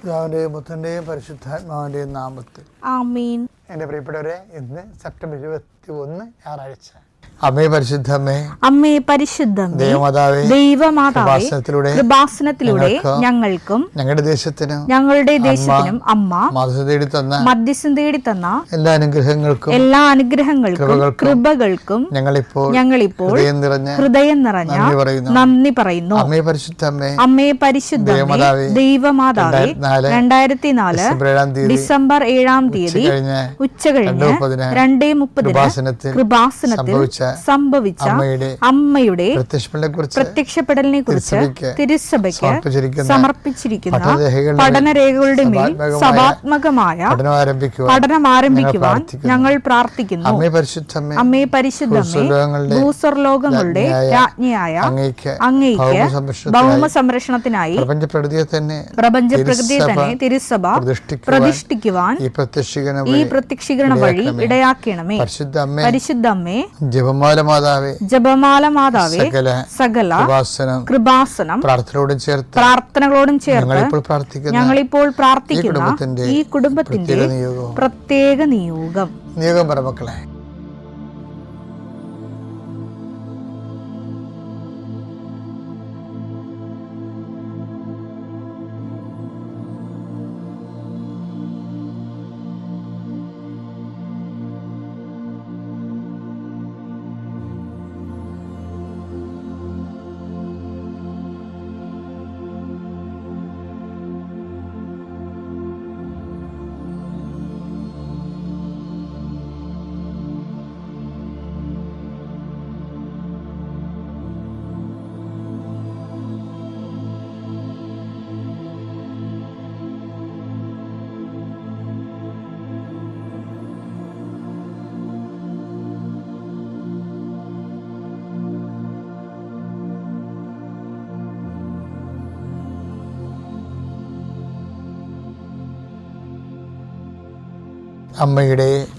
പിതാവിന്റെയും പുത്രന്റെയും പരിശുദ്ധാത്മാവിന്റെയും നാമത്തിൽ ആമേൻ. എൻ്റെ പ്രിയപ്പെട്ടവരെ, ഇന്ന് സെപ്റ്റംബർ 21 ഞായറാഴ്ച. അമ്മേ പരിശുദ്ധമ്മേ, അമ്മേ പരിശുദ്ധമേ, ദൈവമാതാവേ, ദൈവമാതാവേ, കൃപാസനത്തിലൂടെ ഞങ്ങൾക്കും ഞങ്ങളുടെ ദേശത്തിനും അമ്മ മധ്യസ്ഥം തേടി തന്ന എല്ലാ അനുഗ്രഹങ്ങൾക്കും കൃപകൾക്കും ഞങ്ങളിപ്പോൾ ഹൃദയം നിറഞ്ഞ നന്ദി പറയുന്നു. അമ്മേ പരിശുദ്ധമ്മേ, അമ്മേ പരിശുദ്ധമേ, ദൈവമാതാവേ, 2004 ഡിസംബർ 7 ഉച്ചകഴിഞ്ഞ് 2:30 കൃപാസനത്തിൽ സംഭവിച്ച അമ്മയുടെ പ്രത്യക്ഷപ്പെടലിനെ കുറിച്ച് തിരുസഭയ്ക്ക് സമർപ്പിച്ചിരിക്കുന്ന പഠനരേഖകളുടെ മേൽ സഭാത്മകമായ പഠനം ആരംഭിക്കുവാൻ ഞങ്ങൾ പ്രാർത്ഥിക്കുന്നു. അമ്മേ പരിശുദ്ധമേ, ഭൂസ്വർലോകങ്ങളുടെ രാജ്ഞിയായ അങ്ങേയ്ക്ക് ഭൗമ സംരക്ഷണത്തിനായി പ്രപഞ്ചപ്രകൃതിയെ തന്നെ തിരുസഭ പ്രതിഷ്ഠിക്കുവാൻ ഈ പ്രത്യക്ഷീകരണ വഴി ഇടയാക്കണമേ. പരിശുദ്ധമ്മേ, ജപമാല മാതാവേ, സകല കൃപാസനം പ്രാർത്ഥനകളോടും ചേർത്ത് ഞങ്ങളിപ്പോൾ പ്രാർത്ഥിക്കുന്ന ഈ കുടുംബത്തിന്റെ പ്രത്യേക നിയോഗം പറമക്കളെ.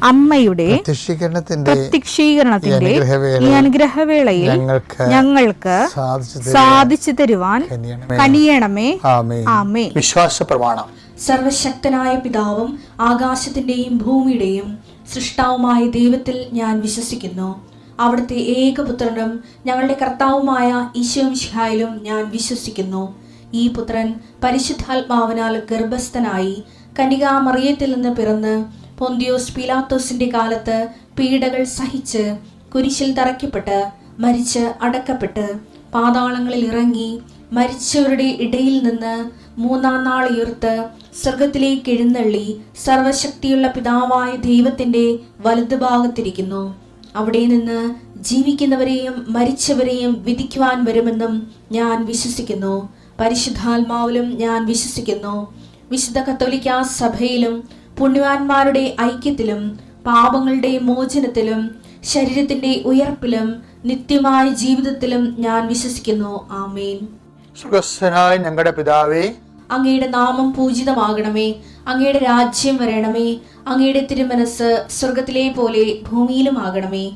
അമ്മയുടെ പ്രത്യക്ഷീകരണത്തിന്റെ ഈ അനുഗ്രഹവേളയിൽ ഞങ്ങൾക്ക് സാധിച്ചു തരുവാൻ കനിയണമേ. ആമേൻ. വിശ്വാസ പ്രമാണം. സർവശക്തനായ പിതാവും ആകാശത്തിന്റെയും ഭൂമിയുടെയും സൃഷ്ടാവുമായ ദൈവത്തിൽ ഞാൻ വിശ്വസിക്കുന്നു. അവിടുത്തെ ഏകപുത്രനും ഞങ്ങളുടെ കർത്താവുമായ ഈശോ മിശിഹായിലും ഞാൻ വിശ്വസിക്കുന്നു. ഈ പുത്രൻ പരിശുദ്ധാത്മാവിനാൽ ഗർഭസ്ഥനായി കന്യകാമറിയത്തിൽ നിന്ന് പിറന്ന് പൊന്തിയോസ് പീലാത്തോസിന്റെ കാലത്ത് പീഡകൾ സഹിച്ച് കുരിശിൽ തറയ്ക്കപ്പെട്ട് മരിച്ച് അടക്കപ്പെട്ട് പാതാളങ്ങളിൽ ഇറങ്ങി മരിച്ചവരുടെ ഇടയിൽ നിന്ന് 3-ാം നാൾ ഉയർത്ത് സ്വർഗത്തിലേക്ക് എഴുന്നള്ളി സർവശക്തിയുള്ള പിതാവായ ദൈവത്തിന്റെ വലതുഭാഗത്തിരിക്കുന്നു. അവിടെ നിന്ന് ജീവിക്കുന്നവരെയും മരിച്ചവരെയും വിധിക്കുവാൻ വരുമെന്നും ഞാൻ വിശ്വസിക്കുന്നു. പരിശുദ്ധാത്മാവിലും ഞാൻ വിശ്വസിക്കുന്നു. വിശുദ്ധ കത്തോലിക്കാ സഭയിലും പുണ്യവാന്മാരുടെ ഐക്യത്തിലും പാപങ്ങളുടെ മോചനത്തിലും ശരീരത്തിന്റെ ഉയർപ്പിലും നിത്യമായ ജീവിതത്തിലും ഞാൻ വിശ്വസിക്കുന്നു. ആമേൻ. സ്വർഗ്ഗസ്ഥനായ ഞങ്ങളുടെ പിതാവേ, അങ്ങയുടെ നാമം പൂജിതമാകണമേ. അങ്ങയുടെ രാജ്യം വരണമേ. അങ്ങയുടെ തിരുമനസ് സ്വർഗത്തിലെ പോലെ ഭൂമിയിലും ആകണമേ.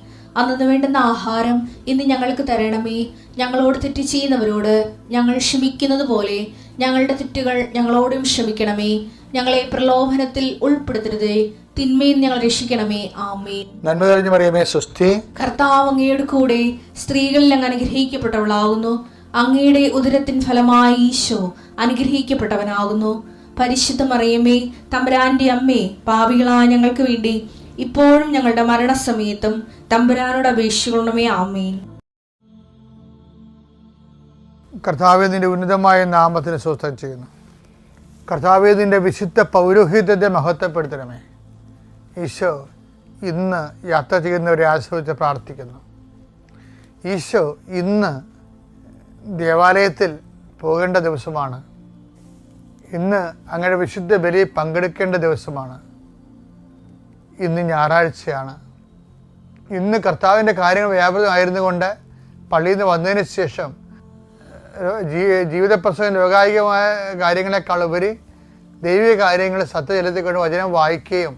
അന്നു വേണ്ടുന്ന ആഹാരം ഇന്ന് ഞങ്ങൾക്ക് തരണമേ. ഞങ്ങളോട് തെറ്റ് ചെയ്യുന്നവരോട് ഞങ്ങൾ ക്ഷമിക്കുന്നത് പോലെ ഞങ്ങളുടെ തെറ്റുകൾ ഞങ്ങളോടും ക്ഷമിക്കണമേ. ഞങ്ങളെ പ്രലോഭനത്തിൽ ഉൾപ്പെടുത്തരുതേ, തിന്മയിൽ ഞങ്ങൾ രക്ഷിക്കണമേ. ആമേൻ. നന്മ നിറഞ്ഞ മറിയമേ, സ്വസ്തി. കർത്താവ് അങ്ങയുടെ കൂടെ സ്ത്രീകളിൽ അങ്ങ് അനുഗ്രഹിക്കപ്പെട്ടവളാകുന്നു. അങ്ങയുടെ ഉദരത്തിൻ ഫലമായി ഈശോ അനുഗ്രഹിക്കപ്പെട്ടവനാകുന്നു. പരിശുദ്ധ മറിയമേ, തമ്പുരാന്റെ അമ്മേ, പാപികളായ ഞങ്ങൾക്ക് വേണ്ടി ഇപ്പോഴും ഞങ്ങളുടെ മരണസമയത്തും തമ്പുരാനോട് അപേക്ഷിക്കണമേ. ആമേൻ. കർത്താവേ, നിന്റെ ഉന്നതമായ നാമത്തിന് സ്വസ്ഥം ചെയ്യുന്നു. കർത്താവേ, നിന്റെ വിശുദ്ധ പൗരോഹിത്യത്തെ മഹത്വപ്പെടുത്തണമേ. ഈശോ ഇന്ന് യാത്ര ചെയ്യുന്നവരെ ആശ്രയിച്ച് പ്രാർത്ഥിക്കുന്നു. ഈശോ ഇന്ന് ദേവാലയത്തിൽ പോകേണ്ട ദിവസമാണ്. ഇന്ന് അങ്ങയുടെ വിശുദ്ധ ബലി പങ്കെടുക്കേണ്ട ദിവസമാണ്. ഇന്ന് ഞായറാഴ്ചയാണ്. ഇന്ന് കർത്താവിൻ്റെ കാര്യങ്ങൾ വ്യാപൃതമായിരുന്നു കൊണ്ട് പള്ളിയിൽ നിന്ന് വന്നതിന് ശേഷം ജീവിതപ്രസംഗം ലോകായികമായ കാര്യങ്ങളെക്കാൾ ഉപരി ദൈവിക കാര്യങ്ങൾ സത്യജലത്തിൽ കൊണ്ട് വചനം വായിക്കുകയും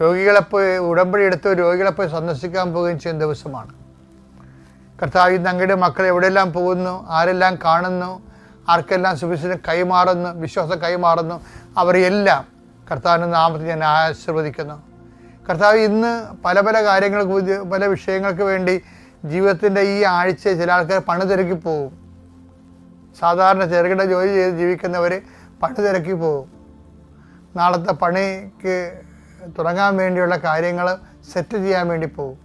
രോഗികളെപ്പോയി ഉടമ്പടി എടുത്ത് രോഗികളെപ്പോയി സന്ദർശിക്കാൻ പോവുകയും ചെയ്യുന്ന ദിവസമാണ്. കർത്താവ്, ഇന്ന് അങ്ങയുടെ മക്കൾ എവിടെയെല്ലാം പോകുന്നു, ആരെല്ലാം കാണുന്നു, ആർക്കെല്ലാം സുവിശേഷം കൈമാറുന്നു, വിശ്വാസം കൈമാറുന്നു, അവരെല്ലാം കർത്താവിൻ്റെ നാമത്തിൽ ഞാൻ ആശീർവദിക്കുന്നു. കർത്താവ് ഇന്ന് പല പല കാര്യങ്ങൾക്ക്, പല വിഷയങ്ങൾക്ക് വേണ്ടി ജീവിതത്തിൻ്റെ ഈ ആഴ്ച ചില ആൾക്കാർ പണി തിരക്കി പോകും. സാധാരണ ചെറുകിട ജോലി ചെയ്ത് ജീവിക്കുന്നവർ പണി തിരക്കി പോകും. നാളത്തെ പണിക്ക് തുടങ്ങാൻ വേണ്ടിയുള്ള കാര്യങ്ങൾ സെറ്റ് ചെയ്യാൻ വേണ്ടി പോകും.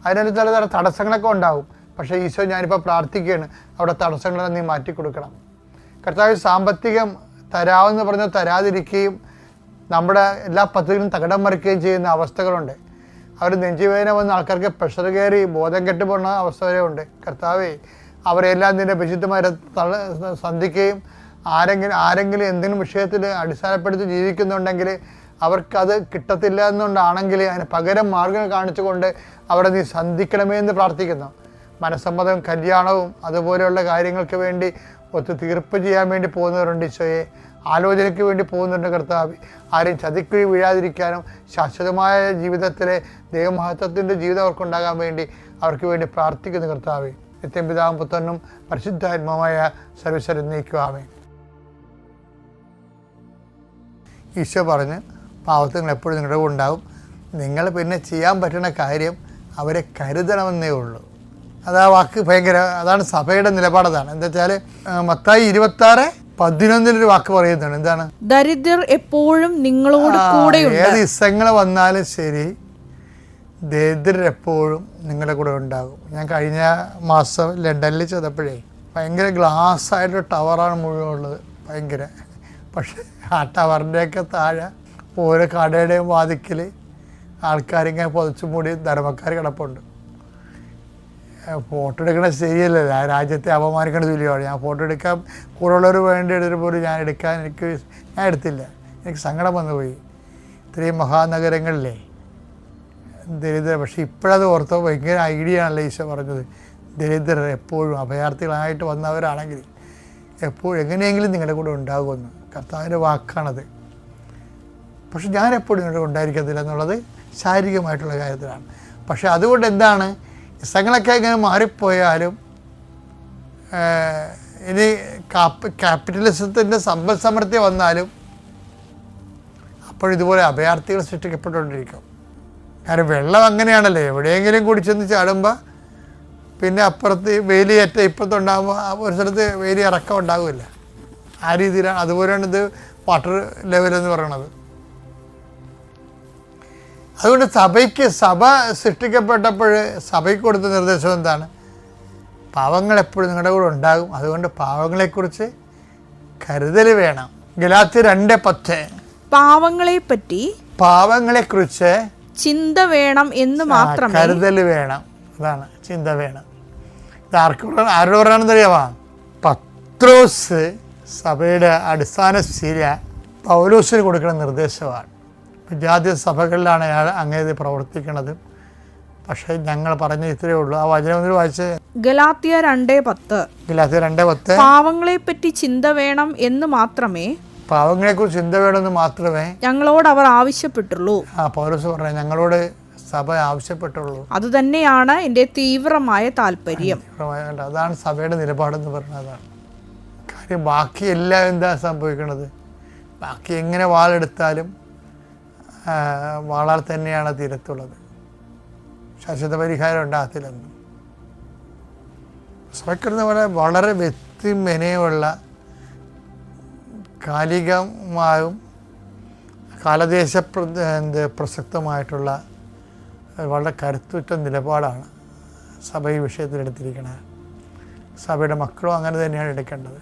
അതിനൊരു തരം തടസ്സങ്ങളൊക്കെ ഉണ്ടാവും. പക്ഷേ ഈശോ, ഞാനിപ്പോൾ പ്രാർത്ഥിക്കുകയാണ്, അവിടെ തടസ്സങ്ങളെല്ലാം നീ മാറ്റിക്കൊടുക്കണം. കർത്താവ് സാമ്പത്തികം തരാമെന്ന് പറഞ്ഞ് തരാതിരിക്കുകയും നമ്മുടെ എല്ലാ പദ്ധതികളും തകിടം മറിക്കുകയും ചെയ്യുന്ന അവസ്ഥകളുണ്ട്. അവർ നെഞ്ചുവേദന വന്ന ആൾക്കാർക്ക് പ്രഷർ കയറി ബോധം കെട്ടുപോകുന്ന അവസ്ഥ വരെ ഉണ്ട്. കർത്താവേ, അവരെല്ലാം നിൻ്റെ വിശുദ്ധമാരെ സന്ധിക്കുകയും ആരെങ്കിലും എന്തെങ്കിലും വിഷയത്തിൽ അടിസ്ഥാനപ്പെടുത്തി ജീവിക്കുന്നുണ്ടെങ്കിൽ അവർക്കത് കിട്ടത്തില്ല എന്നുകൊണ്ടാണെങ്കിൽ അതിന് പകരം മാർഗം കാണിച്ചുകൊണ്ട് അവിടെ നീ സന്ധിക്കണമേ എന്ന് പ്രാർത്ഥിക്കുന്നു. മനസ്സമ്മതവും കല്യാണവും അതുപോലെയുള്ള കാര്യങ്ങൾക്ക് വേണ്ടി തീർപ്പ് ചെയ്യാൻ വേണ്ടി പോകുന്നവരുണ്ട് ഈശോയെ. ആലോചനയ്ക്ക് വേണ്ടി പോകുന്നുണ്ട് കർത്താവ്. ആരെയും ചതിക്കുഴി വീഴാതിരിക്കാനും ശാശ്വതമായ ജീവിതത്തിലെ ദൈവമഹത്വത്തിൻ്റെ ജീവിതം അവർക്കുണ്ടാകാൻ വേണ്ടി അവർക്ക് വേണ്ടി പ്രാർത്ഥിക്കുന്നു കർത്താവ്. നിത്യം പിതാവും പുത്രനും പരിശുദ്ധാത്മാവായ സർവ്വീശ്വരൻ നീക്കുവാമേ. ഈശോ പറഞ്ഞ് പാവത്തുങ്ങൾ എപ്പോഴും നിങ്ങളുടെ കൂടെ ഉണ്ടാവും. നിങ്ങൾ പിന്നെ ചെയ്യാൻ പറ്റുന്ന കാര്യം അവരെ കരുതണമെന്നേ ഉള്ളൂ. അതാ വാക്ക് ഭയങ്കര, അതാണ് സഭയുടെ നിലപാടതാണ്. എന്താ വെച്ചാൽ മത്തായി 26:11 വാക്ക് പറയുന്നുണ്ട്. എന്താണ്? ദരിദ്രർ എപ്പോഴും നിങ്ങളോട് കൂടെ. ഏത് ഇസങ്ങൾ വന്നാലും ശരി, ദരിദ്രർ എപ്പോഴും നിങ്ങളുടെ കൂടെ ഉണ്ടാകും. ഞാൻ കഴിഞ്ഞ മാസം ലണ്ടനിൽ ചെന്നപ്പോഴേ ഭയങ്കര ഗ്ലാസ് ആയിട്ടൊരു ടവറാണ് മുഴുവൻ ഉള്ളത്, ഭയങ്കര. പക്ഷേ ആ ടവറിൻ്റെയൊക്കെ താഴെ ഓരോ കടയുടെയും വാതിക്കൽ ആൾക്കാരിങ്ങനെ പൊതച്ചു മൂടി ധർമ്മക്കാർ കിടപ്പുണ്ട്. ഫോട്ടോ എടുക്കണ ശരിയല്ലല്ലോ, ആ രാജ്യത്തെ അപമാനിക്കേണ്ട തുല്യമാണ്. ഞാൻ ഫോട്ടോ എടുക്കാൻ കൂടെയുള്ളവർ വേണ്ടി എടുത്തിട്ട് പോലും ഞാൻ എടുത്തില്ല. എനിക്ക് സങ്കടം വന്നു പോയി. ഇത്രയും മഹാനഗരങ്ങളിലെ ദരിദ്രർ. പക്ഷേ ഇപ്പോഴത് ഓർത്തോ ഭയങ്കര ഐഡിയ ആണല്ലോ ഈശോ പറഞ്ഞത്. ദരിദ്രർ എപ്പോഴും അഭയാർത്ഥികളായിട്ട് വന്നവരാണെങ്കിൽ എപ്പോഴും എങ്ങനെയെങ്കിലും നിങ്ങളുടെ കൂടെ ഉണ്ടാകുമെന്ന് കർത്താവിൻ്റെ വാക്കാണത്. പക്ഷെ ഞാൻ എപ്പോഴും നിങ്ങളുടെ ഉണ്ടായിരിക്കത്തില്ല എന്നുള്ളത് ശാരീരികമായിട്ടുള്ള കാര്യത്തിലാണ്. പക്ഷെ അതുകൊണ്ട് എന്താണ്, ഇസങ്ങളൊക്കെ ഇങ്ങനെ മാറിപ്പോയാലും ഇനി ക്യാപിറ്റലിസത്തിൻ്റെ സമ്പദ് സമൃദ്ധി വന്നാലും അപ്പോഴിതുപോലെ അഭയാർത്ഥികൾ സൃഷ്ടിക്കപ്പെട്ടുകൊണ്ടിരിക്കും. കാരണം വെള്ളം അങ്ങനെയാണല്ലോ, എവിടെയെങ്കിലും കുടിച്ചെന്ന് ചാടുമ്പോൾ പിന്നെ അപ്പുറത്ത് വേലിയേറ്റ ഇപ്പുറത്തുണ്ടാകുമ്പോൾ ഒരു സ്ഥലത്ത് വേലി ഇറക്കം ഉണ്ടാകില്ല. ആ രീതിയിലാണ്. അതുപോലെയാണ് ഇത് വാട്ടർ ലെവലെന്ന് പറയണത്. അതുകൊണ്ട് സഭ സൃഷ്ടിക്കപ്പെട്ടപ്പോൾ സഭയ്ക്ക് കൊടുത്ത നിർദ്ദേശം എന്താണ്? പാവങ്ങൾ എപ്പോഴും നിങ്ങളുടെ കൂടെ ഉണ്ടാകും. അതുകൊണ്ട് പാവങ്ങളെക്കുറിച്ച് കരുതൽ വേണം. ഗലാത്യർ 2:10 പാവങ്ങളെക്കുറിച്ച് ചിന്ത വേണം എന്ന് മാത്രം, കരുതൽ വേണം. അതാണ്, ചിന്ത വേണം. ഇത് ആരോട് പറയണമെന്നറിയാമോ? പത്രോസ് സഭയുടെ അടിസ്ഥാന ശില പൗലോസിന് കൊടുക്കുന്ന നിർദ്ദേശമാണ്. ജാതി സഭകളിലാണ് അയാൾ അങ്ങനെ പ്രവർത്തിക്കുന്നത്. പക്ഷേ ഞങ്ങൾ പറഞ്ഞ ഇത്രയേ ഉള്ളൂ. ആ വചനം വായിച്ച് ഗലാത്യർ 2:10 പാവങ്ങളെപ്പറ്റി ചിന്ത വേണം എന്ന് മാത്രമേ, പാവങ്ങളെക്കുറിച്ച് ചിന്ത വേണമെന്ന് മാത്രമേ ഞങ്ങളോട് അവർ ആവശ്യപ്പെട്ടുള്ളൂ. പൗലോസ് പറഞ്ഞു, ഞങ്ങളോട് സഭ ആവശ്യപ്പെട്ടുള്ളൂ. അതുതന്നെയാണ് എൻ്റെ തീവ്രമായ താല്പര്യം. അതാണ് സഭയുടെ നിലപാടെന്ന് പറയുന്നത്. കാര്യം ബാക്കി എല്ലാം എന്താ സംഭവിക്കുന്നത്? ബാക്കി എങ്ങനെ വാളെടുത്താലും വാളാൽ തന്നെയാണ് തീരത്തുള്ളത്. ശാശ്വത പരിഹാരം ഉണ്ടാകത്തില്ലെന്നും സഭയ്ക്കുന്ന പോലെ വളരെ വ്യക്തിമെനയുള്ള കാലികമായും കാലദേശ പ്രസക്തമായിട്ടുള്ള വളരെ കരുത്തുറ്റ നിലപാടാണ് സഭ ഈ വിഷയത്തിൽ എടുത്തിരിക്കുന്നത്. സഭയുടെ മക്കളും അങ്ങനെ തന്നെയാണ് എടുക്കേണ്ടത്.